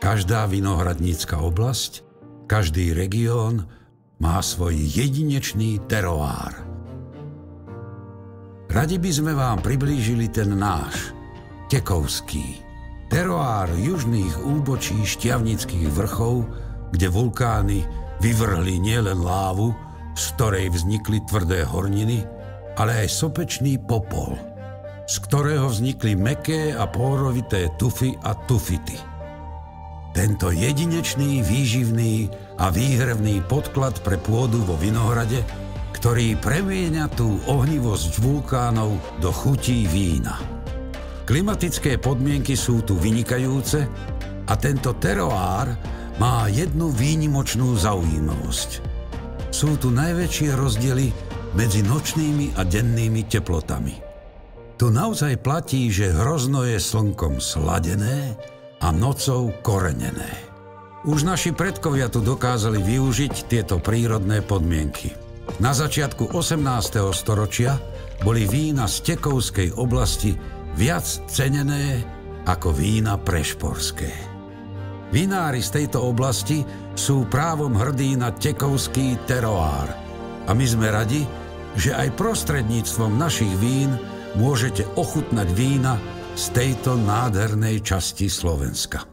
Každá vinohradnícka oblasť, každý región má svoj jedinečný teroár. Radi by sme vám priblížili ten náš, tekovský. Teroár južných úbočí Štiavnických vrchov, kde vulkány vyvrhli nielen lávu, z ktorej vznikli tvrdé horniny, ale aj sopečný popol, z ktorého vznikli mäkké a pôrovité tufy a tufity. Tento jedinečný, výživný a výhrevný podklad pre pôdu vo vinohrade, ktorý premieňa tú ohnivosť vulkánov do chutí vína. Klimatické podmienky sú tu vynikajúce a tento teroár má jednu výnimočnú zaujímavosť. Sú tu najväčšie rozdiely medzi nočnými a dennými teplotami. Tu naozaj platí, že hrozno je slnkom sladené a nocou korenené. Už naši predkovia tu dokázali využiť tieto prírodné podmienky. Na začiatku 18. storočia boli vína z tekovskej oblasti viac cenené ako vína prešporské. Vinári z tejto oblasti sú právom hrdí na tekovský teroár a my sme radi, že aj prostredníctvom našich vín môžete ochutnať vína z tejto nádhernej časti Slovenska.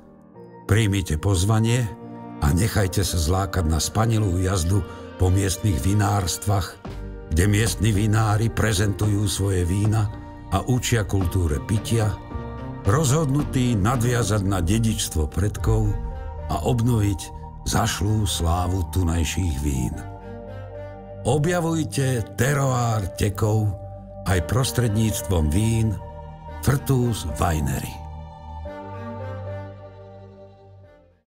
Príjmite pozvanie a nechajte sa zlákať na spanilú jazdu po miestnych vinárstvách, kde miestni vinári prezentujú svoje vína a učia kultúre pitia, rozhodnutí nadviazať na dedičstvo predkov a obnoviť zašlú slávu tunajších vín. Objavujte teroár Tekov aj prostredníctvom vín Firtus Winery.